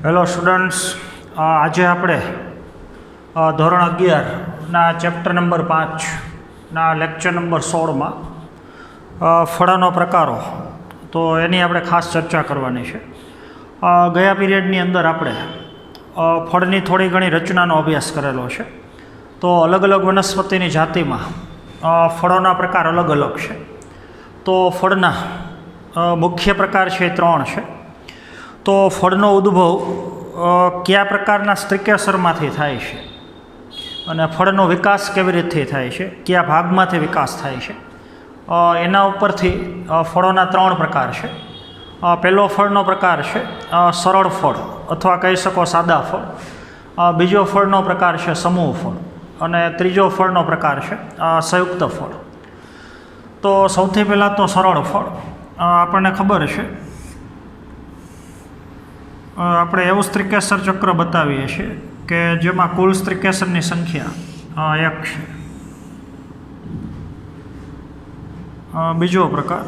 Hello students, આજે આપણે ધોરણ 11ના ચેપ્ટર નંબર 5ના લેક્ચર નંબર 16માં ફળોનો પ્રકારો તો એની આપણે ખાસ ચર્ચા કરવાની છે. ગયા પીરિયડની અંદર આપણે ફળની થોડી ઘણી રચનાનો અભ્યાસ કરેલો છે. તો અલગ અલગ વનસ્પતિની જાતિમાં ફળોના પ્રકાર અલગ અલગ છે. તો ફળના મુખ્ય પ્રકાર છે 3 છે. તો ફળનો ઉદ્ભવ કયા પ્રકારના સ્ત્રીકેસરમાંથી થાય છે અને ફળનો વિકાસ કેવી રીતે થાય છે, કયા ભાગમાંથી વિકાસ થાય છે, એના ઉપરથી ફળોના 3 પ્રકાર છે. પહેલો ફળનો પ્રકાર છે સરળ ફળ અથવા કહી શકો સાદા ફળ. બીજો ફળનો પ્રકાર છે સમૂહ ફળ અને ત્રીજો ફળનો પ્રકાર છે સંયુક્ત ફળ. તો સૌથી પહેલાં તો સરળ ફળ. આપણને ખબર છે આપણે એવું સ્ત્રીકેસર ચક્ર બતાવીએ છીએ કે જેમાં કુલ સ્ત્રીકેસરની સંખ્યા 1 છે. બીજો પ્રકાર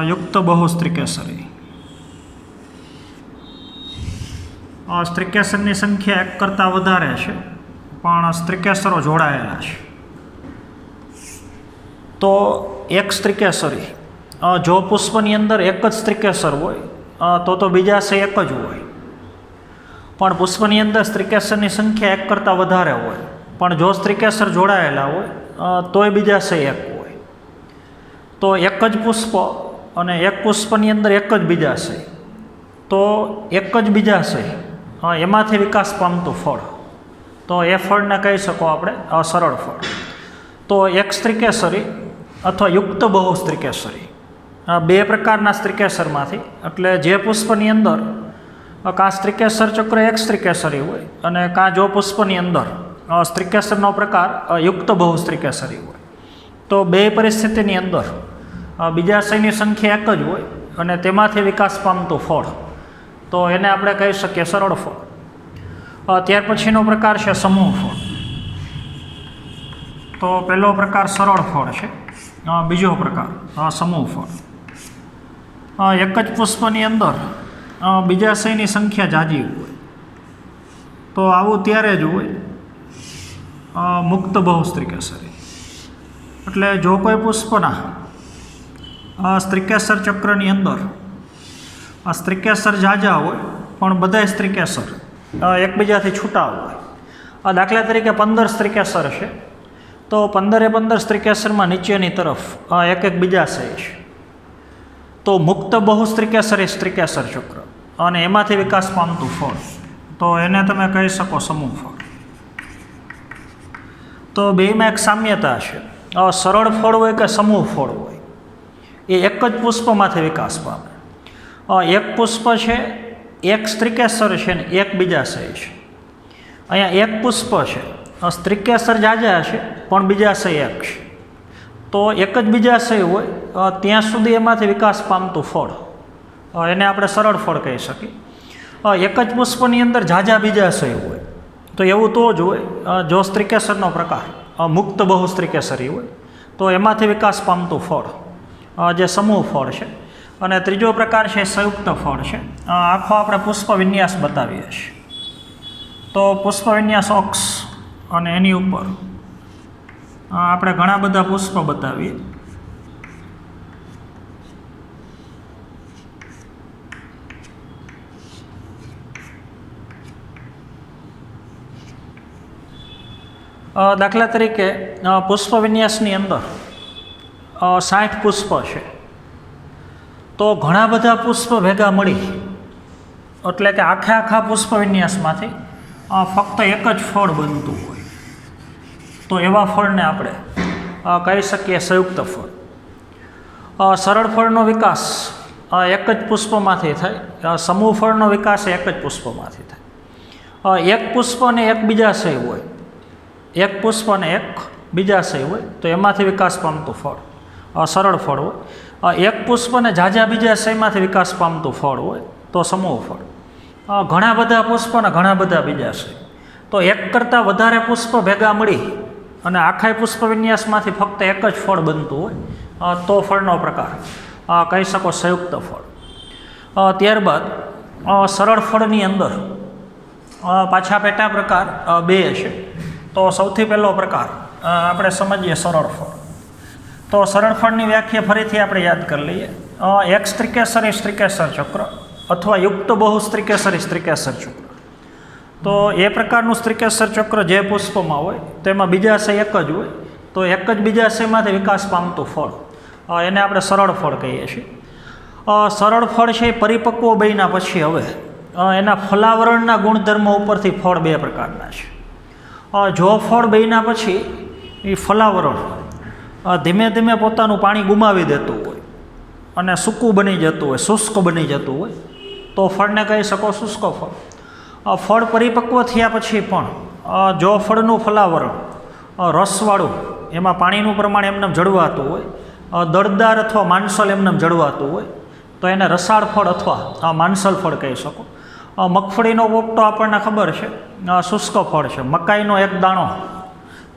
યુક્ત બહુસ્ત્રીકેસરી. સ્ત્રીકેસરની સંખ્યા 1 કરતાં વધારે છે પણ સ્ત્રીકેસરો જોડાયેલા છે. તો એક સ્ત્રીકેસરી જો પુષ્પની અંદર એક જ સ્ત્રીકેસર હોય તો બીજાશય એક જ હોય. પણ પુષ્પની અંદર સ્ત્રીકેસરની સંખ્યા 1 કરતાં વધારે હોય પણ જો સ્ત્રીકેસર જોડાયેલા હોય તોય બીજાશય 1 હોય. તો એક જ પુષ્પ અને એક પુષ્પની અંદર એક જ બીજાશય, તો એક જ બીજાશય એમાંથી વિકાસ પામતું ફળ, તો એ ફળને કહી શકો આપણે સરળ ફળ. તો એક સ્ત્રીકેસરી અથવા યુક્ત બહુસ્ત્રીકેસરી, 2 પ્રકારના સ્ત્રીકેસરમાંથી, એટલે જે પુષ્પની અંદર કાં સ્ત્રીકેસર ચક્ર એક સ્ત્રીકેસરી હોય અને કાં જો પુષ્પની અંદર સ્ત્રીકેસરનો પ્રકાર યુક્ત બહુસ્ત્રીકેસરી હોય, તો 2 પરિસ્થિતિની અંદર બીજાશયની સંખ્યા 1 જ હોય અને તેમાંથી વિકાસ પામતું ફળ, તો એને આપણે કહી શકીએ સરળ ફળ. ત્યાર પછીનો પ્રકાર છે સમૂહ ફળ. તો પહેલો પ્રકાર સરળ ફળ છે, બીજો પ્રકાર સમૂહ ફળ. એક જ પુષ્પની અંદર બીજાશયની સંખ્યા જાજી હોય તો આવું ત્યારે જ હોય મુક્ત બહુસ્ત્રીકેસરી. એટલે જો કોઈ પુષ્પના સ્ત્રીકેસર ચક્રની અંદર સ્ત્રીકેસર ઝાઝા હોય પણ બધા સ્ત્રીકેસર એકબીજાથી છૂટા હોય. દાખલા તરીકે 15 સ્ત્રીકેસર છે તો 15 સ્ત્રીકેસરમાં નીચેની તરફ એક બીજાશય છે, તો મુક્ત બહુસ્ત્રીકેસરી સ્ત્રીકેસર ચક્ર અને એમાંથી વિકાસ પામતું ફળ, તો એને તમે કહી શકો સમૂહ ફળ. તો બેમાં એક સામ્યતા છે. સરળ ફળ હોય કે સમૂહ ફળ હોય, એ એક જ પુષ્પમાંથી વિકાસ પામે. એક પુષ્પ છે, એક સ્ત્રીકેસર છે ને એક બીજાશય છે. અહીંયા એક પુષ્પ છે, સ્ત્રીકેસર ઝાઝા છે પણ બીજાશય 1 છે. તો એક જ બીજાશય હોય ત્યાં સુધી એમાંથી વિકાસ પામતું ફળ, એને આપણે સરળ ફળ કહી શકીએ. એક જ પુષ્પની અંદર ઝાઝા બીજાશય હોય તો એવું તો જ હોય જો સ્ત્રીકેસરનો પ્રકાર મુક્ત બહુસ્ત્રીકેસરી હોય તો એમાંથી વિકાસ પામતું ફળ જે સમૂહ ફળ છે. અને ત્રીજો પ્રકાર છે સંયુક્ત ફળ છે. આખો આપણે પુષ્પ વિન્યાસ બતાવીએ છીએ. તો પુષ્પ વિન્યાસ અક્ષ અને એની ઉપર આપણે ઘણા બધા પુષ્પ બતાવીએ. દાખલા તરીકે પુષ્પ વિન્યાસની અંદર 60 પુષ્પ છે તો ઘણા બધા પુષ્પ ભેગા મળી એટલે કે આખા પુષ્પ વિન્યાસમાંથી ફક્ત એક જ ફળ બનતું હોય, તો એવા ફળને આપણે કહી શકીએ સંયુક્ત ફળ. સરળ ફળનો વિકાસ એક જ પુષ્પમાંથી થાય, સમૂહ ફળનો વિકાસ એક જ પુષ્પમાંથી થાય. એક પુષ્પ અને એક બીજાશય હોય, એક પુષ્પ અને એક બીજાશય હોય તો એમાંથી વિકાસ પામતું ફળ સરળ ફળ હોય. એક પુષ્પ અને ઝાઝા બીજાશયમાંથી વિકાસ પામતું ફળ હોય તો સમૂહ ફળ. ઘણા બધા પુષ્પ અને ઘણા બધા બીજાશય, તો 1 કરતાં વધારે પુષ્પ ભેગા મળી અને આખા પુષ્પ વિન્યાસમાંથી ફક્ત એક જ ફળ બનતું હોય તો ફળનો પ્રકાર કહી શકો સંયુક્ત ફળ. ત્યારબાદ સરળ ફળની અંદર પાછા પેટા પ્રકાર બે છે. તો સૌથી પહેલો પ્રકાર આપણે સમજીએ સરળ ફળ. તો સરળ ફળની વ્યાખ્યા ફરીથી આપણે યાદ કરી લઈએ. એક સ્ત્રીકેસરી સ્ત્રીકેસર ચક્ર અથવા યુક્ત બહુ સ્ત્રીકેસરી સ્ત્રીકેસર ચક્ર. તો એ પ્રકારનું સ્ત્રીકેસર ચક્ર જે પુષ્પમાં હોય તેમાં બીજાશય એક જ હોય, તો એક જ બીજાશયમાંથી વિકાસ પામતું ફળ એને આપણે સરળ ફળ કહીએ છીએ. સરળ ફળ છે એ પરિપક્વ બન્યા પછી હવે એના ફલાવરણના ગુણધર્મો ઉપરથી ફળ બે પ્રકારના છે. જો ફળ બન્યા પછી એ ફલાવરણ ધીમે ધીમે પોતાનું પાણી ગુમાવી દેતું હોય અને સૂકું બની જતું હોય, શુષ્ક બની જતું હોય, તો ફળને કહી શકો શુષ્ક ફળ. ફળ પરિપક્વ થયા પછી પણ જો ફળનું ફલાવરણ રસવાળું, એમાં પાણીનું પ્રમાણ એમને જળવાતું હોય, દળદાર અથવા માંસલ એમને જળવાતું હોય, તો એને રસાળ ફળ અથવા માંસલ ફળ કહી શકો. મગફળીનો પોપટો આપણને ખબર છે શુષ્ક ફળ છે. મકાઈનો એક દાણો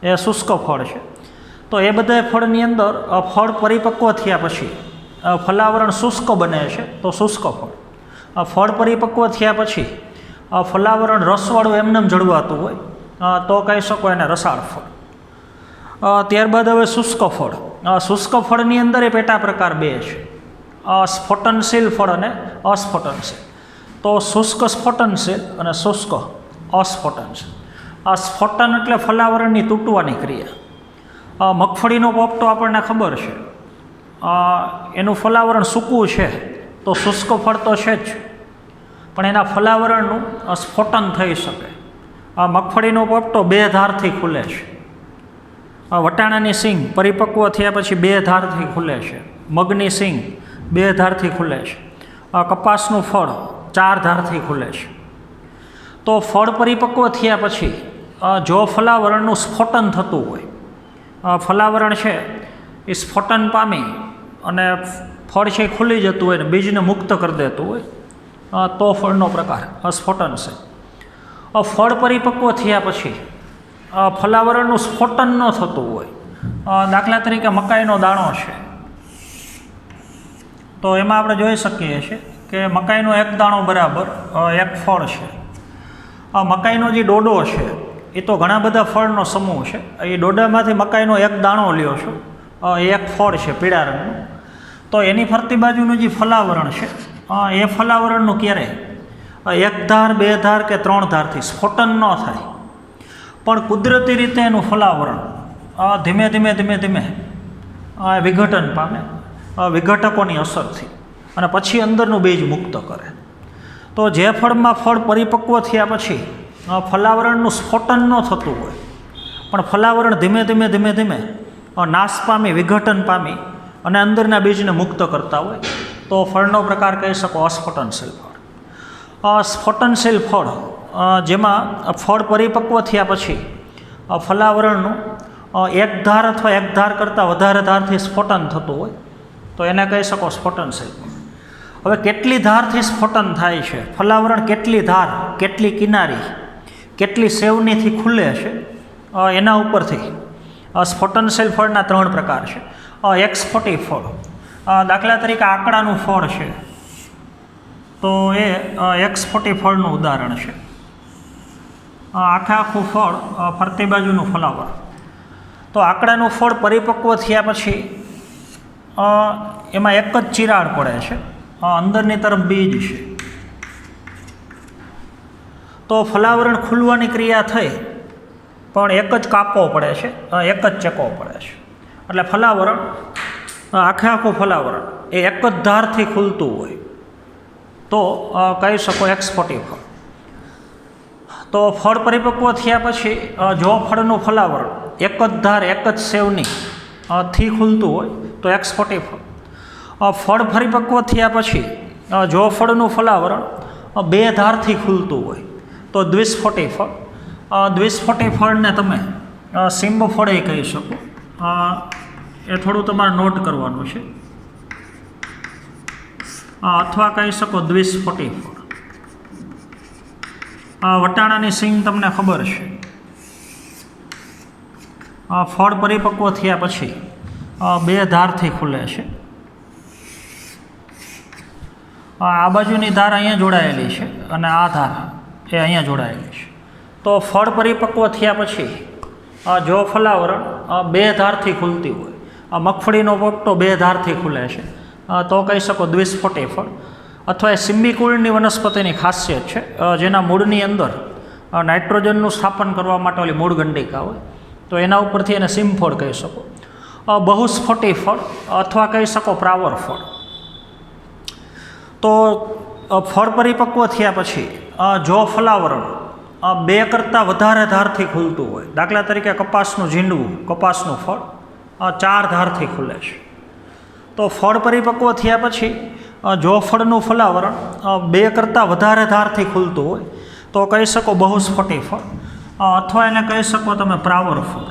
એ શુષ્ક ફળ છે. તો એ બધા ફળની અંદર ફળ પરિપક્વ થયા પછી ફલાવરણ શુષ્ક બને છે તો શુષ્ક ફળ. ફળ પરિપક્વ થયા પછી ફલાવરણ રસવાળું એમને જળવાતું હોય તો કહી શકો એને રસાળ ફળ. ત્યારબાદ હવે શુષ્ક ફળ. શુષ્ક ફળની અંદર એ પેટા પ્રકાર બે છે, સ્ફોટનશીલ ફળ અને અસ્ફોટનશીલ. તો શુષ્ક સ્ફોટનશીલ અને શુષ્ક અસ્ફોટનશીલ. આ સ્ફોટન એટલે ફલાવરણની તૂટવાની ક્રિયા. મગફળીનો પોપટો આપણને ખબર છે એનું ફલાવરણ સૂકું છે તો શુષ્ક ફળ તો છે જ, પણ એના ફલાવરણનું સ્ફોટન થઈ શકે. આ મગફળીનો પોપટો બે ધારથી ખુલે છે. વટાણાની સિંગ પરિપક્વ થયા પછી બે ધારથી ખુલે છે. મગની સિંગ બે ધારથી ખુલે છે. કપાસનું ફળ ચાર ધારથી ખુલે છે. તો ફળ પરિપક્વ થયા પછી જો ફલાવરણનું સ્ફોટન થતું હોય, ફલાવરણ છે એ સ્ફોટન પામી અને ફળ છે ખુલી જતું હોય ને બીજને મુક્ત કરી દેતું હોય તો ફળનો પ્રકાર સ્ફોટન છે. ફળ પરિપક્વ થયા પછી ફલાવરણનું સ્ફોટન ન થતું હોય, દાખલા તરીકે મકાઈનો દાણો છે, તો એમાં આપણે જોઈ શકીએ છીએ કે મકાઈનો એક દાણો બરાબર એક ફળ છે. મકાઈનો જે ડોડો છે એ તો ઘણા બધા ફળનો સમૂહ છે. એ ડોડામાંથી મકાઈનો એક દાણો લ્યો છો, એ એક ફળ છે પીળા રંગનું. તો એની ફરતી બાજુનું જે ફલાવરણ છે એ ફલાવરણનું ક્યારેય એક ધાર, બે ધાર કે ત્રણ ધારથી સ્ફોટન ન થાય, પણ કુદરતી રીતે એનું ફલાવરણ ધીમે ધીમે ધીમે ધીમે વિઘટન પામે વિઘટકોની અસરથી, અને પછી અંદરનું બીજ મુક્ત કરે. તો જે ફળમાં ફળ પરિપક્વ થયા પછી ફલાવરણનું સ્ફોટન ન થતું હોય, પણ ફલાવરણ ધીમે ધીમે ધીમે ધીમે નાશ પામી, વિઘટન પામી અને અંદરના બીજને મુક્ત કરતા હોય તો ફળનો પ્રકાર કહી શકો અસ્ફોટનશીલ ફળ. સ્ફોટનશીલ ફળ જેમાં ફળ પરિપક્વ થયા પછી ફલાવરણનું એક ધાર અથવા એક ધાર કરતાં વધારે ધારથી સ્ફોટન થતું હોય તો એને કહી શકો સ્ફોટનશીલ ફળ. હવે કેટલી ધારથી સ્ફોટન થાય છે, ફલાવરણ કેટલી ધાર, કેટલી કિનારી, કેટલી સેવનીથી ખુલે છે, એના ઉપરથી સ્ફોટનશીલ ફળના ત્રણ પ્રકાર છે. એક સ્ફોટી ફળ, દાખલા તરીકે આકડાનું ફળ છે તો એ એક સ્ફોટી ફળનું ઉદાહરણ છે. આખે આખું ફળ ફરતી બાજુનું ફલાવર. તો આકડાનું ફળ પરિપક્વ થયા પછી એમાં એક જ ચિરાડ પડે છે, અંદરની તરફ બીજ છે. તો ફલાવરણ ખુલવાની ક્રિયા થઈ પણ એક જ કાપો પડે છે, એક જ ચકો પડે છે. એટલે ફલાવરણ આખે આખું ફલાવરણ એ એક જ ધારથી ખુલતું હોય તો કહી શકો એક સ્ફોટી ફળ. તો ફળ પરિપક્વ થયા પછી જો ફળનું ફલાવરણ એક જ ધાર, એક જ સેવની થી ખુલતું હોય તો એક સ્ફોટી ફળ. ફળ પરિપક્વ થયા પછી જો ફળનું ફલાવરણ બે ધારથી ખુલતું હોય તો દ્વિસ્ફોટી ફળ. દ્વિસ્ફોટી ફળને તમે સિંબ ફળ એ કહી શકો. એ થોડું તમારે નોટ કરવાનું છે, અથવા કહી શકો દ્વિસ્ફોટી ફળ. વટાણાની સિંગ તમને ખબર છે, ફળ પરિપક્વ થયા પછી બે ધારથી ખુલે છે. આ બાજુની ધાર અહીંયા જોડાયેલી છે અને આ ધાર એ અહીંયા જોડાયેલી છે. તો ફળ પરિપક્વ થયા પછી જો ફલાવરણ બે ધારથી ખુલતી હોય, મગફળીનો પોપટો બે ધારથી ખુલે છે, તો કહી શકો દ્વિસ્ફોટી ફળ. અથવા એ સિમ્બિકુળની વનસ્પતિની ખાસિયત છે, જેના મૂળની અંદર નાઇટ્રોજનનું સ્થાપન કરવા માટે ઓલી મૂળ ગંડિકા હોય, તો એના ઉપરથી એને સિમફળ કહી શકો. બહુસ્ફોટી ફળ અથવા કહી શકો પ્રાવર ફળ. તો ફળ પરિપક્વ થયા પછી જો ફલાવરણ બે કરતાં વધારે ધારથી ખુલતું હોય, દાખલા તરીકે કપાસનું ઝીંડવું, કપાસનું ફળ 4 ધારથી ખુલે છે, તો ફળ પરિપક્વ થયા પછી જો ફળનું ફલાવરણ બે કરતાં વધારે ધારથી ખુલતું હોય, તો કહી શકો બહુસ્ફોટી ફળ અથવા એને કહી શકો તમે પ્રાવર ફળ.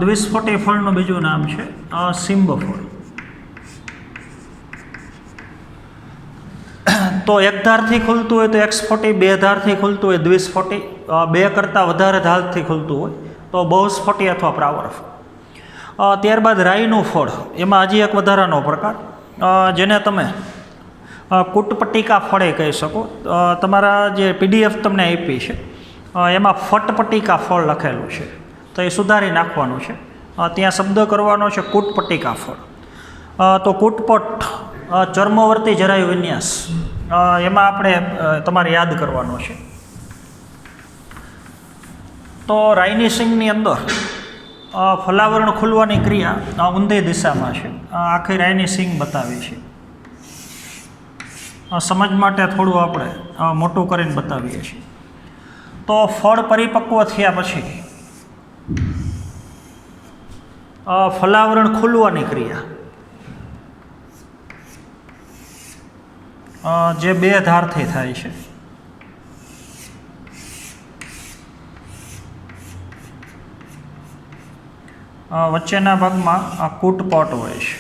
દ્વિસ્ફોટી ફળનું બીજું નામ છે સિંબ ફળ. તો એક ધારથી ખુલતું હોય તો એક્સફોટી, બે ધારથી ખુલતું હોય દ્વિસ્ફોટી, બે કરતાં વધારે ધારથી ખુલતું હોય તો બહુસ્ફોટી અથવા પ્રાવર ફળ. ત્યારબાદ રાઈનું ફળ, એમાં હજી એક વધારાનો પ્રકાર જેને તમે કુટપટ્ટિકા ફળે કહી શકો. તમારા જે PDF તમને આપી છે એમાં ફટપટ્ટિકા ફળ લખેલું છે, તો એ સુધારી નાખવાનું છે, ત્યાં શબ્દ કરવાનો છે કુટપટ્ટિકા ફળ. તો કુટપટ ચર્મવર્તી જરાયુ વિન્યાસ, એમાં આપણે તમારે યાદ કરવાનો છે. તો રાઈની સિંગની અંદર ફલાવરણ ખુલવાની ક્રિયા ઊંધી દિશામાં છે. આખી રાઈની સિંગ બતાવી છે. સમજ માટે થોડું આપણે મોટું કરીને બતાવીએ છીએ. તો ફળ પરિપક્વ થયા પછી ફલાવરણ ખુલવાની ક્રિયા જે બે ધારથી થાય છે. વચ્ચેના ભાગમાં આ કૂટપટ હોય છે.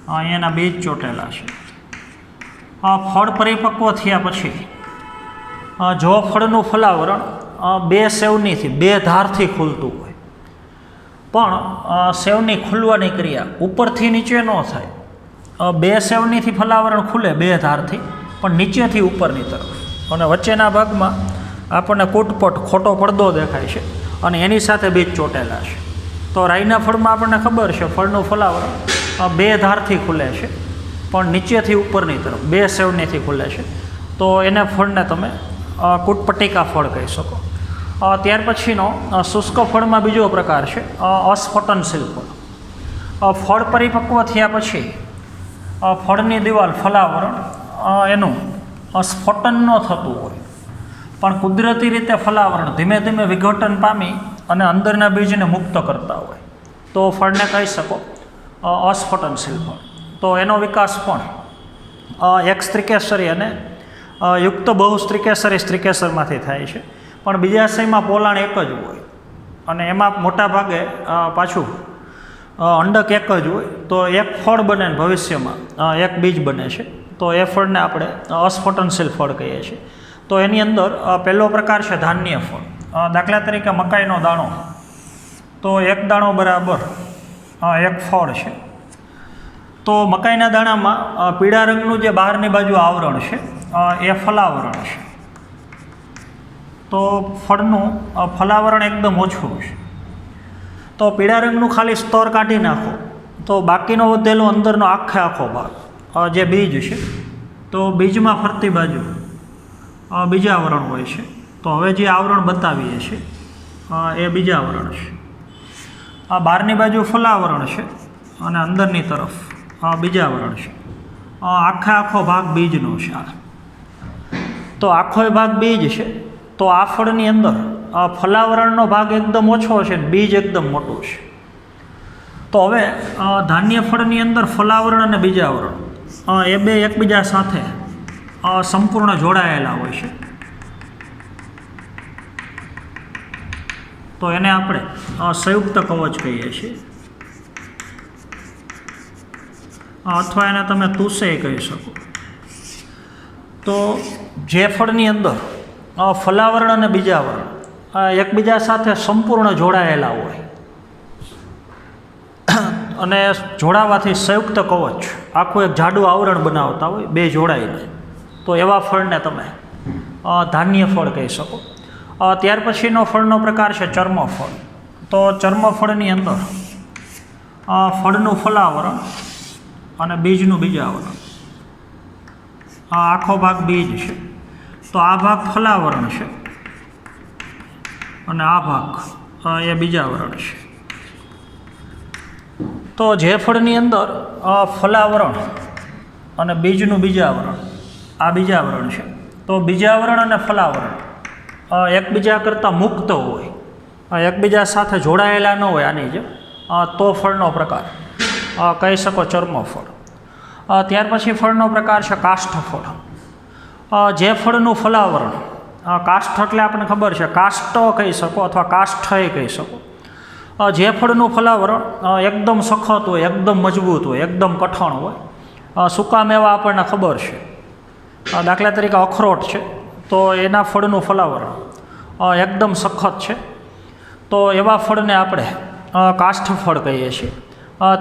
અહીંયાના બીજ ચોટેલા છે. ફળ પરિપક્વ થયા પછી જો ફળનું ફલાવરણ બે સેવનીથી, બે ધારથી ખુલતું હોય, પણ સેવની ખુલવાની ક્રિયા ઉપરથી નીચે ન થાય. બે સેવનીથી ફલાવરણ ખુલે બે ધારથી, પણ નીચેથી ઉપરની તરફ, અને વચ્ચેના ભાગમાં આપણને કૂટપટ ખોટો પડદો દેખાય છે અને એની સાથે બીજ ચોટેલા છે. તો રાઈના ફળમાં આપણને ખબર છે ફળનું ફલાવરણ બે ધારથી ખુલે છે, પણ નીચેથી ઉપરની તરફ બે સેવનીથી ખુલે છે, તો એને ફળને તમે કૂટપટ્ટિકા ફળ કહી શકો. ત્યાર પછીનો શુષ્ક ફળમાં બીજો પ્રકાર છે અસ્ફોટનશીલ ફળ. ફળ પરિપક્વ થયા પછી ફળની દિવાલ, ફલાવરણ એનું સ્ફોટન ન થતું હોય, પણ કુદરતી રીતે ફલાવરણ ધીમે ધીમે વિઘટન પામી અને અંદરના બીજને મુક્ત કરતા હોય, તો ફળને કહી શકો અસ્ફોટનશીલ ફળ. તો એનો વિકાસ પણ એક સ્ત્રીકેસરી અને યુક્ત બહુસ્ત્રીકેસરી સ્ત્રીકેસરમાંથી થાય છે, પણ બીજાશયમાં પોલાણ એક જ હોય અને એમાં મોટા ભાગે પાછું અંડક એક જ હોય, તો એક ફળ બને ને ભવિષ્યમાં એક બીજ બને છે, તો એ ફળને આપણે અસ્ફોટનશીલ ફળ કહીએ છીએ. તો એની અંદર પહેલો પ્રકાર છે ધાન્ય ફળ. દાખલા તરીકે મકાઈનો દાણો, તો એક દાણો બરાબર એક ફળ છે. તો મકાઈના દાણામાં પીળા રંગનું જે બહારની બાજુ આવરણ છે એ ફલાવરણ છે. તો ફળનું ફલાવરણ એકદમ ઓછું છે. તો પીળા રંગનું ખાલી સ્તર કાઢી નાખો તો બાકીનો વધેલો અંદરનો આખો ભાગ જે બીજ છે, તો બીજમાં ફરતી બાજુ બીજા આવરણ હોય છે. તો હવે જે આવરણ બતાવીએ છીએ એ બીજા આવરણ છે. આ બહારની બાજુ ફલાવરણ છે અને અંદરની તરફ બીજા આવરણ છે. આખો ભાગ બીજનો છે. તો આખો ભાગ બીજ છે. તો આ ફળની અંદર ફલાવરણનો ભાગ એકદમ ઓછો છે, બીજ એકદમ મોટું છે. તો હવે ધાન્ય ફળની અંદર ફલાવરણ અને બીજાવરણ એ બે એકબીજા સાથે સંપૂર્ણ જોડાયેલા હોય છે. તો એને આપણે સંયુક્ત કવચ કહીએ છીએ. અથવા એને તમે તુસેય કહી શકો. તો જે ફળની અંદર ફલાવરણ અને બીજાવરણ એકબીજા સાથે સંપૂર્ણ જોડાયેલા હોય અને જોડાવાથી સંયુક્ત કવચ આખું એક જાડું આવરણ બનાવતા હોય બે જોડાઈને, તો એવા ફળને તમે ધાન્ય ફળ કહી શકો. ત્યાર પછીનો ફળનો પ્રકાર છે ચર્મફળ. તો ચર્મફળની અંદર ફળનું ફલાવરણ અને બીજનું બીજાવરણ. આ આખો ભાગ બીજ છે, તો આ ભાગ ફલાવરણ છે અને આ ભાગ એ બીજાવરણ છે. તો જે ફળની અંદર ફલાવરણ અને બીજનું બીજાવરણ, આ બીજાવરણ છે, તો બીજાવરણ અને ફલાવરણ એકબીજા કરતાં મુક્ત હોય, એકબીજા સાથે જોડાયેલા ન હોય આની જેમ, તો ફળનો પ્રકાર કહી શકો ચર્મફળ. ત્યાર પછી ફળનો પ્રકાર છે કાષ્ઠફળ. જે ફળનું ફલાવરણ, કાષ્ઠ એટલે આપણને ખબર છે, કાષ્ટ કહી શકો અથવા કાષ્ઠય કહી શકો. જે ફળનું ફલાવરણ એકદમ સખત હોય, એકદમ મજબૂત હોય, એકદમ કઠણ હોય, સૂકા મેવા આપણને ખબર છે, દાખલા તરીકે અખરોટ છે, તો એના ફળનું ફલાવરણ એકદમ સખત છે, તો એવા ફળને આપણે કાષ્ઠફળ કહીએ છીએ.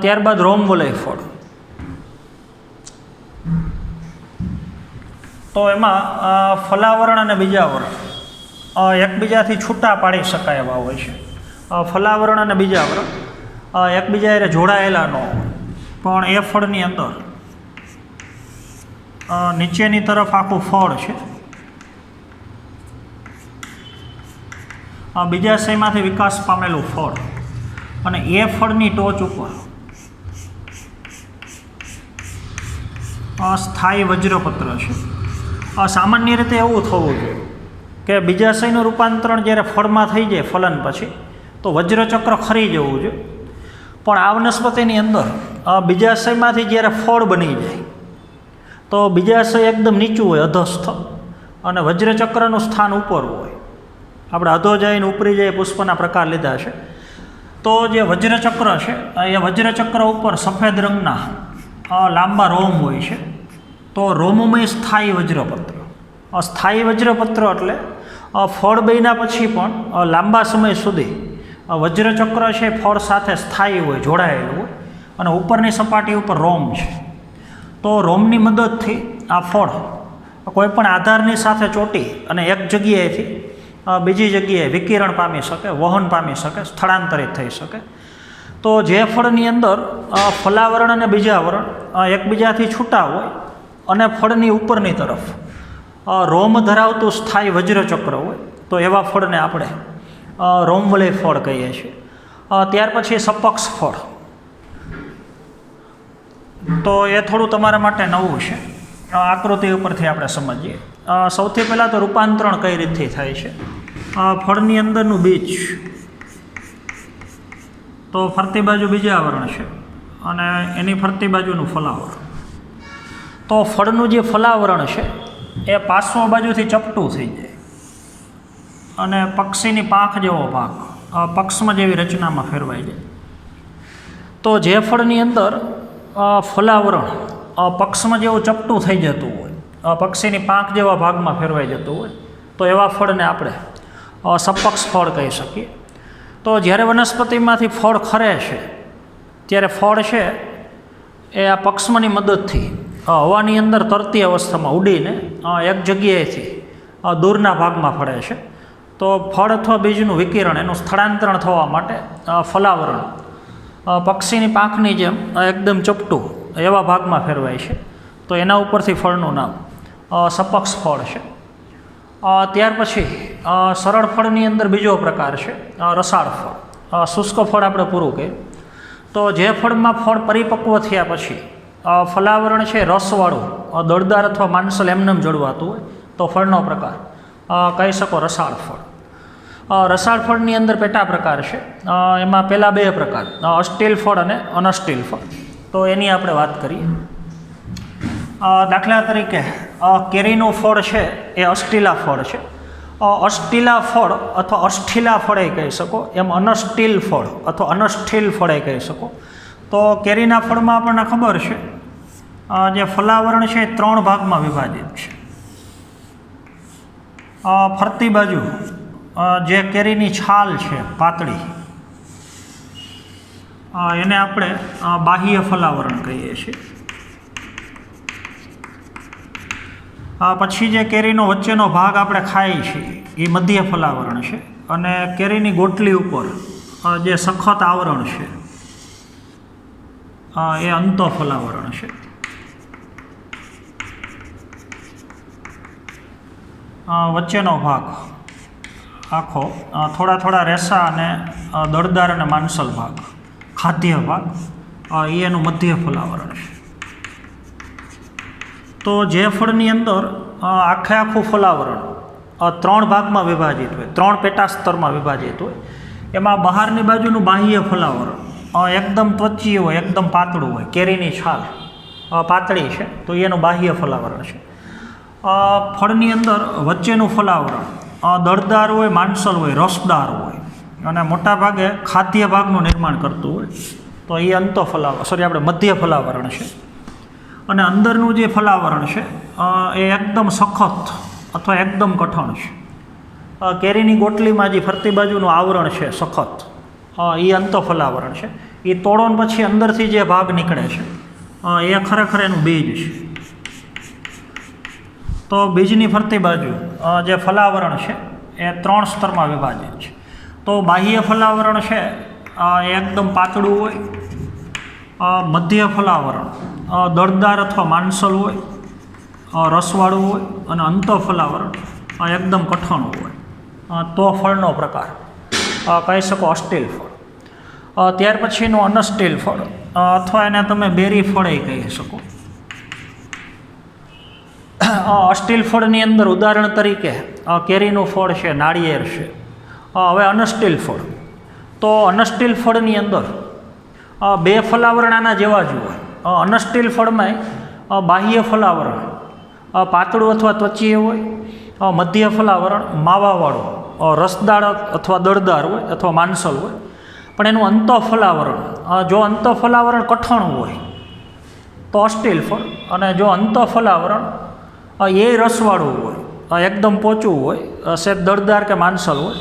ત્યારબાદ રોમવલય ફળ. તો એમાં ફલાવરણ અને બીજાવરણ એકબીજાથી છૂટા પાડી શકાય એવા હોય છે. ફલાવરણ અને બીજાવરણ એકબીજા એ જોડાયેલા ન હોય, પણ એ ફળની અંદર નીચેની તરફ આખું ફળ છે, બીજાશયમાંથી વિકાસ પામેલું ફળ, અને એ ફળની ટોચ ઉપર સ્થાયી વજ્રપત્ર છે. સામાન્ય રીતે એવું થવું જોઈએ કે બીજાશયનું રૂપાંતરણ જ્યારે ફળમાં થઈ જાય ફલન પછી, તો વજ્રચક્ર ખરી જવું જોઈએ. પણ આ વનસ્પતિની અંદર બીજાશયમાંથી જ્યારે ફળ બની જાય તો બીજાશય એકદમ નીચું હોય, અધસ્થ, અને વજ્રચક્રનું સ્થાન ઉપર હોય. આપણે અધો જઈને ઉપરી જઈ પુષ્પના પ્રકાર લીધા છે. તો જે વજ્રચક્ર છે એ વજ્રચક્ર ઉપર સફેદ રંગના લાંબા રોમ હોય છે. તો રોમમય સ્થાયી વજ્રપત્ર. સ્થાયી વજ્રપત્ર એટલે ફળ બન્યા પછી પણ લાંબા સમય સુધી વજ્રચક્ર છે ફળ સાથે સ્થાયી હોય, જોડાયેલું હોય, અને ઉપરની સપાટી ઉપર રોમ છે. તો રોમની મદદથી આ ફળ કોઈપણ આધારની સાથે ચોંટી અને એક જગ્યાએથી બીજી જગ્યાએ વિકિરણ પામી શકે, વહન પામી શકે, સ્થળાંતરિત થઈ શકે. તો જે ફળની અંદર ફલાવરણ અને બીજાવરણ એકબીજાથી છૂટા હોય અને ફળની ઉપરની તરફ રોમ ધરાવતું સ્થાયી વજ્રચક્ર હોય, તો એવા ફળને આપણે રોમવલય ફળ કહીએ છીએ. ત્યાર પછી સપક્ષ ફળ. તો એ થોડું તમારા માટે નવું છે, આકૃતિ ઉપરથી આપણે સમજીએ. સૌથી પહેલાં તો રૂપાંતરણ કઈ રીતથી થાય છે. ફળની અંદરનું બીજ, તો ફરતી બાજુ બીજાવરણ છે અને એની ફરતી બાજુનું ફલાવરણ. તો ફળનું જે ફલાવરણ છે એ પાર્શ્વ બાજુથી ચપટું થઈ જાય અને પક્ષીની પાંખ જેવો ભાગ પક્ષમાં જેવી રચનામાં ફેરવાઈ જાય. તો જે ફળની અંદર ફલાવરણ પક્ષમાં જેવું ચપટું થઈ જતું હોય, પક્ષીની પાંખ જેવા ભાગમાં ફેરવાઈ જતું હોય, તો એવા ફળને આપણે સપક્ષ ફળ કહી શકીએ. તો જ્યારે વનસ્પતિમાંથી ફળ ખરે છે ત્યારે ફળ છે એ આ પક્ષમની મદદથી હવાની અંદર તરતી અવસ્થામાં ઉડીને એક જગ્યાએથી દૂરના ભાગમાં ફરે છે. તો ફળ અથવા બીજનું વિકિરણ, એનું સ્થળાંતરણ થવા માટે ફલાવરણ પક્ષીની પાંખની જેમ એકદમ ચપટું એવા ભાગમાં ફેરવાય છે. તો એના ઉપરથી ફળનું નામ સપક્ષ ફળ છે. ત્યાર પછી સરળ ફળની અંદર બીજો પ્રકાર છે રસાળ ફળ. શુષ્ક ફળ આપણે પૂરું કરીએ. તો જે ફળમાં ફળ પરિપક્વ થયા પછી ફલાવરણ છે રસવાળું, દળદાર અથવા માંસલ એમનેમ જળવાતું હોય, તો ફળનો પ્રકાર કહી શકો રસાળ ફળ. રસાળ ફળની અંદર પેટા પ્રકાર છે. એમાં પહેલાં બે પ્રકાર, અષ્ટિલ ફળ અને અનષ્ટિલ ફળ. તો એની આપણે વાત કરીએ. દાખલા તરીકે કેરીનું ફળ છે એ અષ્ટિલા ફળ છે. અષ્ટિલા ફળ અથવા અષ્ઠિલા ફળે કહી શકો, એમ અનષ્ટિલ ફળ અથવા અનષ્ઠિલ ફળે કહી શકો. તો કેરીના ફળમાં આપણને ખબર છે જે ફલાવરણ છે એ 3 ભાગમાં વિભાજિત છે. ફરતી બાજુ જે કેરીની છાલ છે પાતળી, એને આપણે બાહ્ય ફલાવરણ કહીએ છીએ. પછી જે કેરીનો વચ્ચેનો ભાગ આપણે ખાઈએ છીએ એ મધ્ય ફલાવરણ છે, અને કેરીની ગોટલી ઉપર જે સખત આવરણ છે એ અંત ફલાવરણ છે. વચ્ચેનો ભાગ આખો થોડા રેસા અને દળદાર અને માંસલ ભાગ, ખાદ્ય ભાગ, એ એનું મધ્ય ફલાવરણ છે. તો જે ફળની અંદર આખું ફલાવરણ 3 ભાગમાં વિભાજિત હોય, 3 પેટા સ્તરમાં વિભાજિત હોય, એમાં બહારની બાજુનું બાહ્ય ફલાવરણ એકદમ ત્વચીય હોય, એકદમ પાતળું હોય, કેરીની છાલ પાતળી છે તો એનું બાહ્ય ફલાવરણ છે. ફળની અંદર વચ્ચેનું ફલાવરણ દળદાર હોય, માંસલ હોય, રસદાર હોય અને મોટાભાગે ખાદ્ય ભાગનું નિર્માણ કરતું હોય તો એ મધ્ય ફલાવરણ છે. અને અંદરનું જે ફલાવરણ છે એ એકદમ સખત અથવા એકદમ કઠણ છે. કેરીની ગોટલીમાં જે ફરતી બાજુનું આવરણ છે સખત, એ અંત ફલાવરણ છે. એ તોડો પછી અંદરથી જે ભાગ નીકળે છે એ ખરેખર એનું બીજ છે. તો બીજની ફરતી બાજુ જે ફલાવરણ છે એ 3 સ્તરમાં વિભાજિત છે. તો બાહ્ય ફલાવરણ છે એ એકદમ પાતળું હોય, મધ્ય ફલાવરણ દળદાર અથવા માંસલ હોય, રસવાળું હોય, અને અંત ફલાવરણ એકદમ કઠણ હોય. તો ફળનો પ્રકાર કહી શકો અસ્ટીલ ફળ. ત્યાર પછીનું અનસ્ટીલ ફળ અથવા એને તમે બેરી ફળ એ કહી શકો. અસ્ટીલ ફળની અંદર ઉદાહરણ તરીકે કેરીનું ફળ છે, નાળિયેર છે. હવે અનસ્ટીલ ફળ, તો અનસ્ટીલ ફળની અંદર 2 ફલાવરણ આના જેવા જ હોય. અનસ્ટીલ ફળમાં બાહ્ય ફલાવરણ પાતળું અથવા ત્વચીય હોય, મધ્ય ફલાવરણ માવાવાળું રસદાર અથવા દળદાર હોય અથવા માંસલ હોય, પણ એનું અંત ફલાવરણ જો અંત ફલાવરણ કઠણ હોય તો અસ્ટીલ ફળ, અને જો અંત ફલાવરણ એ રસવાળું હોય, એકદમ પોચું હોય, સેજ દળદાર કે માંસલ હોય,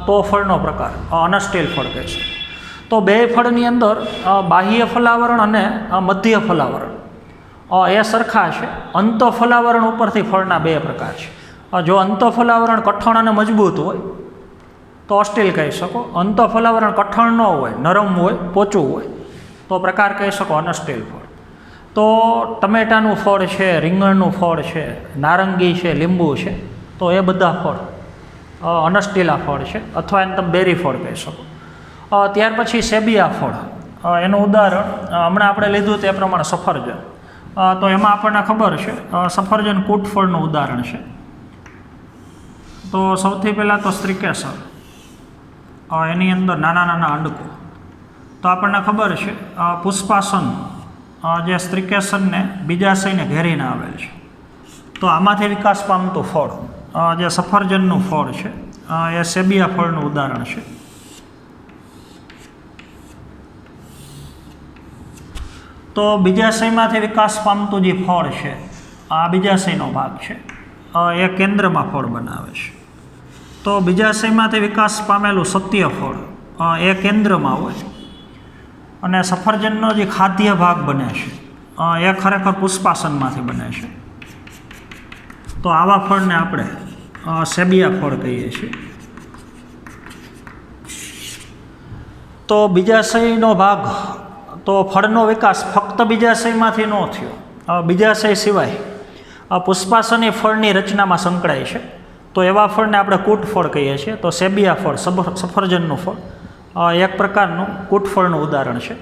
તો ફળનો પ્રકાર અનસ્ટીલ ફળ કહે છે. તો 2 ફળની અંદર બાહ્ય ફલાવરણ અને મધ્ય ફલાવરણ એ સરખા છે. અંત ફલાવરણ ઉપરથી ફળના 2 પ્રકાર છે. જો અંત ફલાવરણ કઠણ અને મજબૂત હોય તો અસ્ટીલ કહી શકો. અંત ફલાવરણ કઠણ ન હોય, નરમ હોય, પોચું હોય તો પ્રકાર કહી શકો અનસ્ટીલ ફળ. તો ટમેટાનું ફળ છે, રીંગણનું ફળ છે, નારંગી છે, લીંબુ છે, તો એ બધા ફળ અનસ્ટીલા ફળ છે, અથવા એને તમે બેરી ફળ કહી શકો. ત્યાર પછી સેબિયા ફળ, એનું ઉદાહરણ હમણાં આપણે લીધું તે પ્રમાણે સફરજન. તો એમાં આપણને ખબર છે સફરજન કૂટ ફળનું ઉદાહરણ છે. તો સૌથી પહેલાં તો સ્ત્રીકેસર, એની અંદર નાના અંડકો. તો આપણને ખબર છે પુષ્પાસન જે સ્ત્રીકેસરને બીજાશયને ઘેરીને આવેલ છે. તો આમાંથી વિકાસ પામતું ફળ જે સફરજનનું ફળ છે એ સેબિયા ફળનું ઉદાહરણ છે. તો બીજાશયમાંથી વિકાસ પામતું જે ફળ છે આ બીજાશયનો ભાગ છે, એ કેન્દ્રમાં ફળ બનાવે છે. તો બીજાશયમાંથી વિકાસ પામેલું સત્ય ફળ એ કેન્દ્રમાં હોય, અને સફરજનનો જે ખાદ્ય ભાગ બને છે એ ખરેખર પુષ્પાસનમાંથી બને છે. તો આવા ફળને આપણે સેબિયા ફળ કહીએ છીએ. તો બીજાશયનો ભાગ, તો ફળનો વિકાસ ફક્ત બીજાશયમાંથી ન થયો, બીજાશય સિવાય પુષ્પાસન એ ફળની રચનામાં સંકળાય છે. તો એવા ફળને આપણે કૂટ ફળ કહીએ છીએ. તો સેબિયા ફળ, સફરજનનું ફળ, એક પ્રકારનું કૂટ ફળનું ઉદાહરણ છે.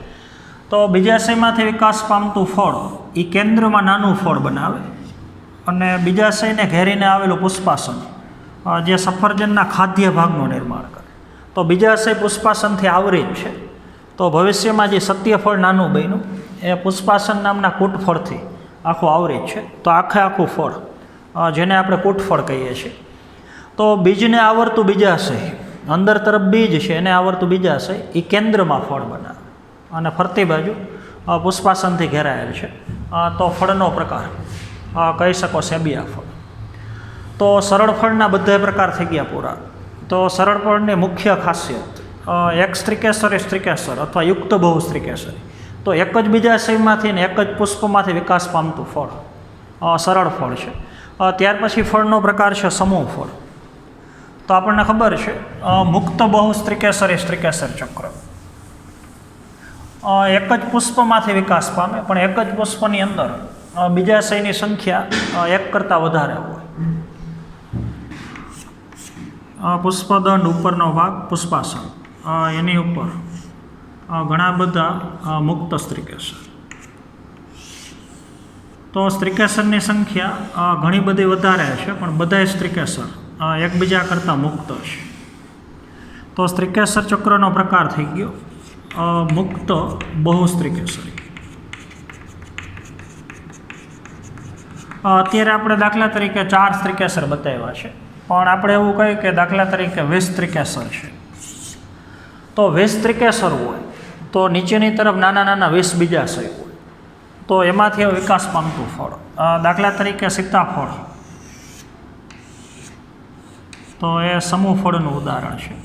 તો બીજાશયમાંથી વિકાસ પામતું ફળ એ કેન્દ્રમાં નાનું ફળ બનાવે, અને બીજાશયને ઘેરીને આવેલું પુષ્પાસન જે સફરજનના ખાદ્ય ભાગનું નિર્માણ કરે. તો બીજાશય પુષ્પાસનથી આવરિત છે. તો ભવિષ્યમાં જે સત્ય ફળ નાનું બન્યું એ પુષ્પાસન નામના કૂટ ફળથી આખું આવરિત છે. તો આખું ફળ જેને આપણે કૂટ ફળ કહીએ છીએ. તો બીજને આવરતું બીજાશય, અંદર તરફ બીજ છે એને આવરતું બીજાશય, એ કેન્દ્રમાં ફળ બનાવે અને ફરતી બાજુ પુષ્પાસનથી ઘેરાયેલ છે તો ફળનો પ્રકાર કહી શકો સેબિયા ફળ. તો સરળ ફળના બધા પ્રકાર થઈ ગયા પૂરા. તો સરળ ફળની મુખ્ય ખાસિયત એક સ્ત્રીકેસરી સ્ત્રીકેસર અથવા યુક્ત બહુ સ્ત્રીકેસરી. તો એક જ બીજાશયમાંથી ને એક જ પુષ્પમાંથી વિકાસ પામતું ફળ સરળ ફળ છે. ત્યાર પછી ફળનો પ્રકાર છે સમૂહ ફળ. તો આપણને ખબર છે મુક્ત બહુ સ્ત્રીકેસરી સ્ત્રીકેસર ચક્ર. એક જ પુષ્પમાંથી વિકાસ પામે પણ એક જ પુષ્પની અંદર બીજાશયની સંખ્યા એક કરતાં વધારે હોય. પુષ્પદંડ ઉપરનો ભાગ પુષ્પાસન એની ઉપર ઘણા બધા મુક્ત સ્ત્રીકેસર. તો સ્ત્રીકેસરની સંખ્યા ઘણી બધી વધારે છે પણ બધાય સ્ત્રીકેસર એકબીજા કરતાં મુક્ત છે. તો સ્ત્રીકેસર ચક્રનો પ્રકાર થઈ ગયો મુક્ત બહુ સ્ત્રીકેસરી. અત્યારે આપણે દાખલા તરીકે 4 સ્ત્રીકેસર બતાવ્યા છે પણ આપણે એવું કહીએ કે દાખલા તરીકે 20 સ્ત્રીકેસર છે. તો 20 સ્ત્રીકેસર હોય તો નીચેની તરફ નાના નાના 20 બીજાશય હોય તો એમાંથી વિકાસ પામતું ફળ. દાખલા તરીકે સીતાફળ, તો એ સમૂહ ફળનું ઉદાહરણ છે.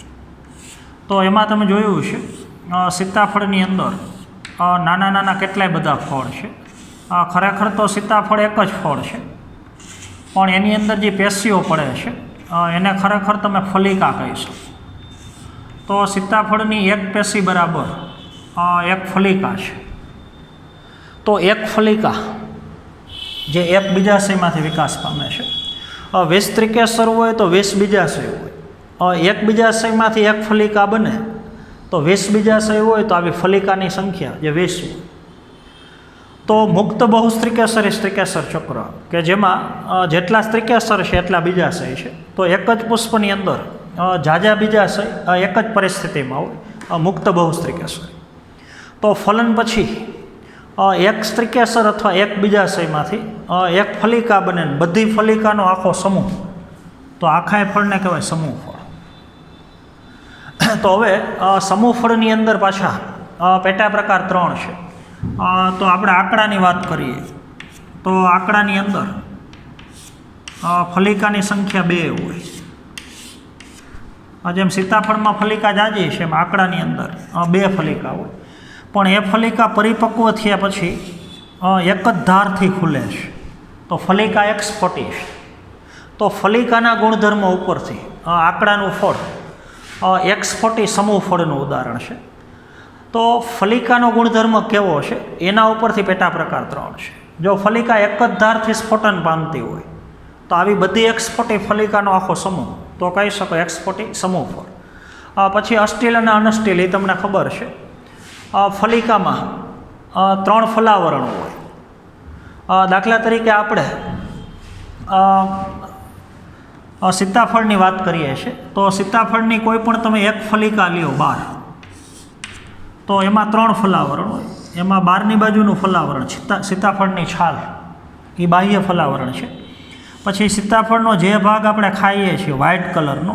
તો એમાં તમે જોયું છે સીતાફળની અંદર નાના નાના કેટલાય બધા ફળ છે. ખરેખર તો સીતાફળ એક જ ફળ છે પણ એની અંદર જે પેશીઓ પડે છે એને ખરેખર તમે ફલિકા કહી શકો. તો સીતાફળની એક પેશી બરાબર એક ફલિકા છે. તો એક ફલિકા જે એક બીજાશયમાંથી વિકાસ પામે છે. 20 સ્ત્રીકેસર હોય તો 20 બીજાશય હોય. એક બીજાશયમાંથી એક ફલિકા બને તો 20 બીજાશય હોય તો આવી ફલિકાની સંખ્યા જે 20 હોય. તો મુક્ત બહુ સ્ત્રીકેસરી સ્ત્રીકેસર ચક્ર કે જેમાં જેટલા સ્ત્રીકેસર છે એટલા બીજાશય છે. તો એક જ પુષ્પની અંદર ઝાઝા બીજાશય એક જ પરિસ્થિતિમાં હોય મુક્ત બહુ સ્ત્રીકેસરી. તો ફલન પછી એક સ્ત્રીકેસર અથવા એક બીજાશયમાંથી એક ફલિકા બને બધી ફલિકાનો આખો સમૂહ તો આખા ફળને કહેવાય સમૂહ ફળ. તો હવે સમૂહ ફળની અંદર પાછા પેટા પ્રકાર 3 છે. તો આપણે આંકડાની વાત કરીએ તો આંકડાની અંદર ફલિકાની સંખ્યા 2 હોય. જેમ સીતાફળમાં ફલિકા જાજી છે એમ આંકડાની અંદર 2 ફલિકા હોય પણ એ ફલિકા પરિપક્વ થયા પછી એક જ ધારથી ખુલે છે તો ફલિકા એક સ્ફટિક છે. તો ફલિકાના ગુણધર્મો ઉપરથી આંકડાનું ફળ એક સ્ફટિક સમૂહ ફળનું ઉદાહરણ છે. તો ફલિકાનો ગુણધર્મ કેવો છે એના ઉપરથી પેટા પ્રકાર 3 છે. જો ફલિકા એક જ ધારથી સ્ફોટન પામતી હોય તો આવી બધી એક સ્ફટિક ફલિકાનો આખો સમૂહ તો કહી શકો એક સ્ફટિક સમૂહ ફળ. પછી અષ્ટિલ અને અનષ્ટિલ એ તમને ખબર છે. ફલિકામાં 3 ફલાવરણ હોય. દાખલા તરીકે આપણે સીતાફળની વાત કરીએ છીએ તો સીતાફળની કોઈ પણ તમે એક ફલિકા લ્યો બહાર તો એમાં 3 ફલાવરણ હોય. એમાં બહારની બાજુનું ફલાવરણ સીતાફળની છાલ એ બાહ્ય ફલાવરણ છે. પછી સીતાફળનો જે ભાગ આપણે ખાઈએ છીએ વ્હાઇટ કલરનો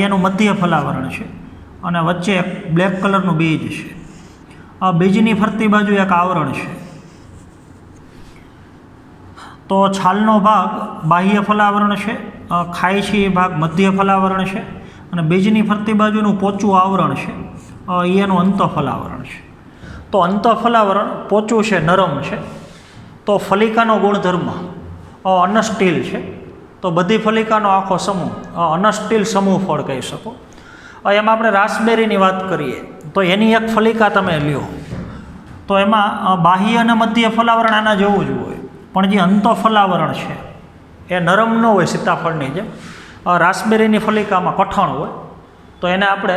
એનું મધ્ય ફલાવરણ છે અને વચ્ચે એક બ્લેક કલરનું બીજ છે. બીજની ફરતી બાજુ એક આવરણ છે. તો છાલનો ભાગ બાહ્ય ફલાવરણ છે, ખાય છે એ ભાગ મધ્ય ફલાવરણ છે અને બીજની ફરતી બાજુનું પોચું આવરણ છે એનું અંતઃફલાવરણ છે. તો અંતઃફલાવરણ પોચું છે, નરમ છે. તો ફલિકાનો ગુણધર્મ અનષ્ટિલ છે. તો બધી ફલિકાનો આખો સમૂહ અનષ્ટિલ સમૂહ ફળ કહી શકો. એમાં આપણે રાસબેરીની વાત કરીએ તો એની એક ફલિકા તમે લ્યો તો એમાં બાહ્ય અને મધ્ય ફલાવરણ આના જેવું જ હોય પણ જે અંતઃફલાવરણ છે એ નરમ ન હોય સીતાફળની જેમ. રાસબેરીની ફલિકામાં કઠણ હોય તો એને આપણે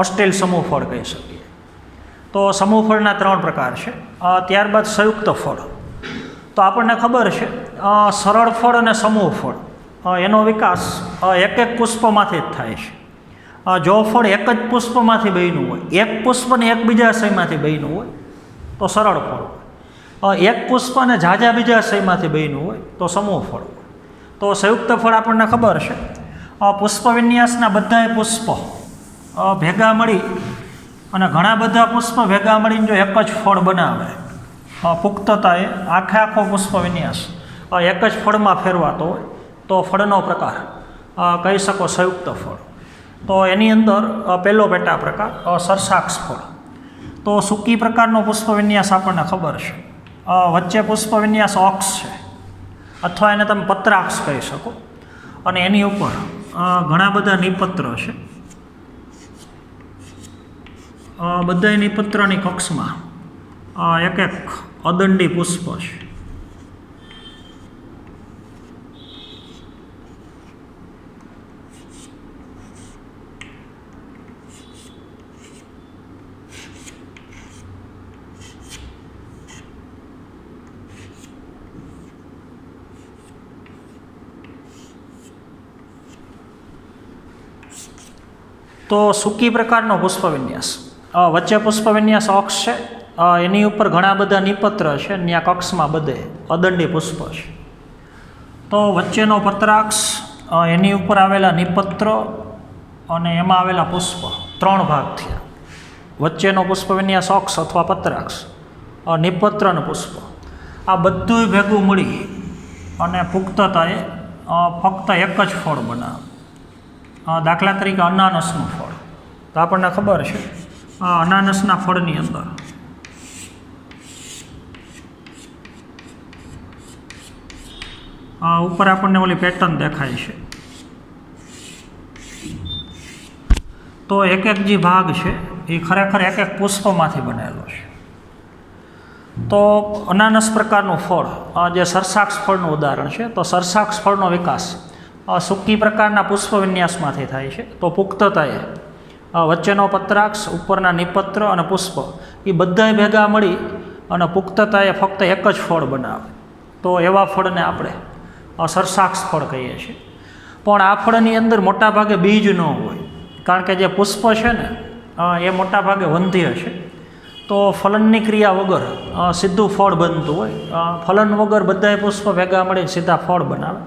અષ્ટિલ સમૂહ ફળ કહી શકીએ. તો સમૂહ ફળના 3 પ્રકાર છે. ત્યારબાદ સંયુક્ત ફળ. તો આપણને ખબર છે સરળ ફળ અને સમૂહ ફળ એનો વિકાસ એક એક પુષ્પમાંથી જ થાય છે. જો ફળ એક જ પુષ્પમાંથી બન્યું હોય, એક પુષ્પને એક બીજાશયમાંથી બન્યું હોય તો સરળ ફળ હોય. એક પુષ્પને ઝાઝા બીજાશયમાંથી બન્યું હોય તો સમૂહ ફળ હોય. તો સંયુક્ત ફળ આપણને ખબર છે પુષ્પ વિન્યાસના બધાય પુષ્પ ભેગા મળી અને ઘણા બધા પુષ્પ ભેગા મળીને જો એક જ ફળ બનાવે પુખ્તતાએ આખો પુષ્પ વિન્યાસ એક જ ફળમાં ફેરવાતો હોય તો ફળનો પ્રકાર કહી શકો સંયુક્ત ફળ. તો એની અંદર પહેલો પેટા પ્રકાર સરસાક્ષ ફળ. તો સૂકી પ્રકારનો પુષ્પ વિન્યાસ આપણને ખબર છે. વચ્ચે પુષ્પ વિન્યાસ અક્ષ છે અથવા એને તમે પત્રાક્ષ કહી શકો, અને એની ઉપર ઘણા બધા નિપત્ર છે. બધા નિપત્રની કક્ષમાં એક એક અદંડી પુષ્પ છે. તો સૂકી પ્રકારનો પુષ્પ વિન્યાસ, વચ્ચે પુષ્પ વિન્યાસ અક્ષ છે, એની ઉપર ઘણા બધા નિપત્ર છે, ત્યાં કક્ષમાં બધે અદંડી પુષ્પ છે. તો વચ્ચેનો પત્રાક્ષ, એની ઉપર આવેલા નિપત્ર અને એમાં આવેલા પુષ્પ, 3 ભાગ થયા. વચ્ચેનો પુષ્પ વિન્યાસ અક્ષ અથવા પત્રાક્ષ, નિપત્ર અને પુષ્પ, આ બધું ભેગું મળી અને પુખ્તતાએ ફક્ત એક જ ફળ બનાવે. દાખલા તરીકે અનાનસનું ફળ, તો આપણને ખબર છે અનાનસના ફળની અંદર ઉપર આપણને ઓલી પેટર્ન દેખાય છે. તો એક જે ભાગ છે એ ખરેખર એક પુષ્પમાંથી બનેલો છે. તો અનાનસ પ્રકારનું ફળ જે સરસાક્ષ ફળનું ઉદાહરણ છે. તો સરસાક્ષ ફળનો વિકાસ સૂકી પ્રકારના પુષ્પ વિન્યાસમાંથી થાય છે. તો પુખ્તતાએ વચ્ચેનો પત્રાક્ષ, ઉપરના નિપત્ર અને પુષ્પ એ બધાય ભેગા મળી અને પુખ્તતાએ ફક્ત એક જ ફળ બનાવે. તો એવા ફળને આપણે સરસાક્ષ ફળ કહીએ છીએ. પણ આ ફળની અંદર મોટાભાગે બીજ ન હોય, કારણ કે જે પુષ્પ છે ને એ મોટાભાગે વંધ્ય છે. તો ફલનની ક્રિયા વગર સીધું ફળ બનતું હોય. ફલન વગર બધાય પુષ્પ ભેગા મળીને સીધા ફળ બનાવે.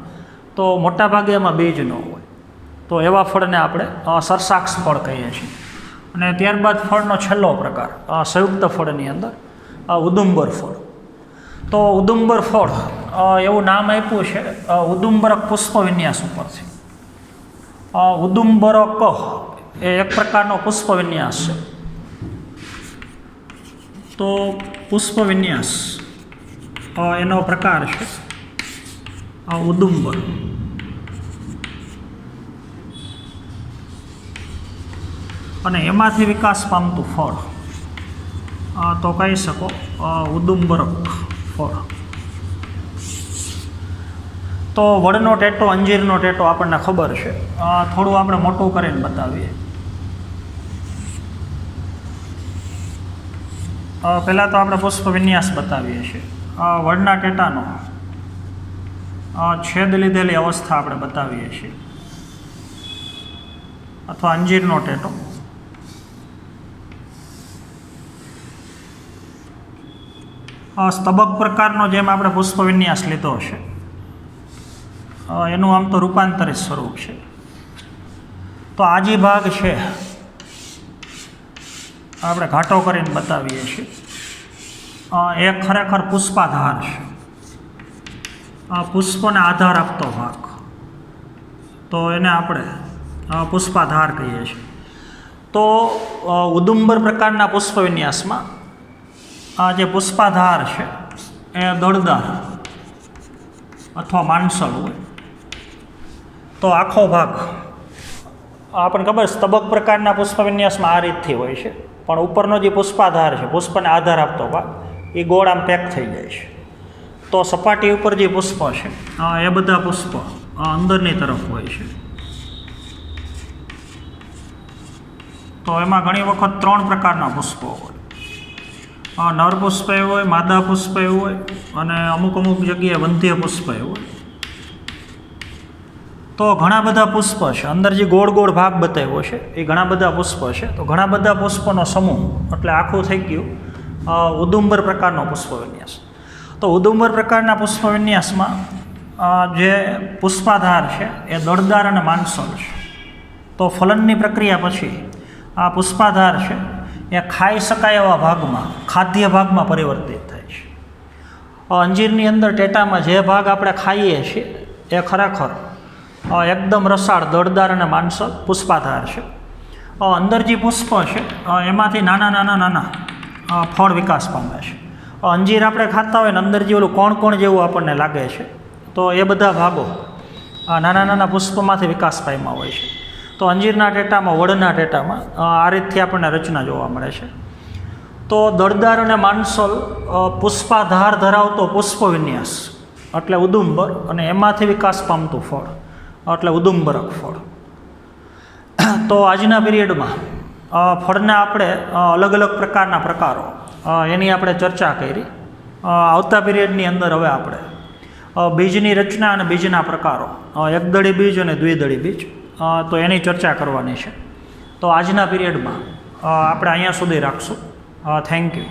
તો મોટાભાગે એમાં બીજ ન હોય. તો એવા ફળને આપણે સરસાક્ષ ફળ કહીએ છીએ. અને ત્યારબાદ ફળનો છેલ્લો પ્રકાર સંયુક્ત ફળની અંદર ઉદુંબર ફળ. તો ઉદુંબર ફળ એવું નામ આપ્યું છે ઉદુંબરક પુષ્પ વિન્યાસ ઉપરથી. ઉદુંબરક એ એક પ્રકારનો પુષ્પ વિન્યાસ છે. તો પુષ્પ વિન્યાસ એનો પ્રકાર છે ઉદુંબર. અને એમાંથી વિકાસ પામતું ફળ તો કહી શકો ઉદુંબરક ફળ. તો વડનો ટેટો, અંજીરનો ટેટો આપણને ખબર છે. થોડું આપણે મોટું કરીને બતાવીએ. પહેલાં તો આપણે પુષ્પ વિન્યાસ બતાવીએ છીએ. વડના ટેટાનો છેદ લીધેલી અવસ્થા આપણે બતાવીએ છીએ, અથવા અંજીરનો ટેટો. સ્તબક પ્રકારનો જેમ આપણે પુષ્પ વિન્યાસ લીધો છે એનું આમ તો રૂપાંતરિત સ્વરૂપ છે. તો આ જે ભાગ છે આપણે ઘાટો કરીને બતાવીએ છીએ. એ ખરેખર પુષ્પાધાર છે, પુષ્પને આધાર આપતો ભાગ. તો એને આપણે પુષ્પાધાર કહીએ છીએ. તો ઉદુંબર પ્રકારના પુષ્પ વિન્યાસમાં આ જે પુષ્પાધાર છે એ દળદાર અથવા માનસલ હોય. તો આખો ભાગ આપણને ખબર, સ્તબક પ્રકારના પુષ્પ વિન્યાસમાં આ રીતથી હોય છે. પણ ઉપરનો જે પુષ્પાધાર છે, પુષ્પને આધાર આપતો ભાગ, એ ગોળ આમ પેક થઈ જાય છે. તો સપાટી ઉપર જે પુષ્પ છે એ બધા પુષ્પ અંદરની તરફ હોય છે. તો એમાં ઘણી વખત 3 પ્રકારના પુષ્પો હોય. નર પુષ્પ એવું હોય, માદા પુષ્પ એવું હોય, અને અમુક જગ્યાએ વંધ્ય પુષ્પ એવું હોય. તો ઘણા બધા પુષ્પ છે. અંદર જે ગોળ ગોળ ભાગ બતાવ્યો છે એ ઘણા બધા પુષ્પ છે. તો ઘણા બધા પુષ્પનો સમૂહ એટલે આખું થઈ ગયું ઉદુંબર પ્રકારનો પુષ્પ વિન્યાસ. તો ઉદુંબર પ્રકારના પુષ્પ વિન્યાસમાં જે પુષ્પાધાર છે એ દળદાર અને માનસલ છે. તો ફલનની પ્રક્રિયા પછી આ પુષ્પાધાર છે એ ખાઈ શકાય એવા ભાગમાં, ખાદ્ય ભાગમાં પરિવર્તિત થાય છે. અંજીરની અંદર ટેટામાં જે ભાગ આપણે ખાઈએ છીએ એ ખરેખર એકદમ રસાળ, દળદાર અને માંસલ પુષ્પાધાર છે. અંદર જે પુષ્પ છે એમાંથી નાના ફળ વિકાસ પામે છે. અંજીર આપણે ખાતા હોય ને અંદર જે ઓલું કોણ જેવું આપણને લાગે છે, તો એ બધા ભાગો નાના પુષ્પમાંથી વિકાસ પામ્યા હોય છે. તો અંજીરના ટેટામાં, વડના ટેટામાં આ રીતથી આપણને રચના જોવા મળે છે. તો દળદાર અને માંસલ પુષ્પાધાર ધરાવતો પુષ્પ વિન્યાસ એટલે ઉદુંબર, અને એમાંથી વિકાસ પામતું ફળ એટલે ઉદુંબરક ફળ. તો આજના પીરિયડમાં ફળના આપણે અલગ અલગ પ્રકારના પ્રકારો એની આપણે ચર્ચા કરી. આવતા પીરિયડની અંદર હવે આપણે બીજની રચના અને બીજના પ્રકારો, એકદળી બીજ અને દ્વિદળી બીજ, તો એની ચર્ચા કરવાની છે. તો આજના પીરિયડમાં આપણે અહીંયા સુધી રાખશું. Thank you.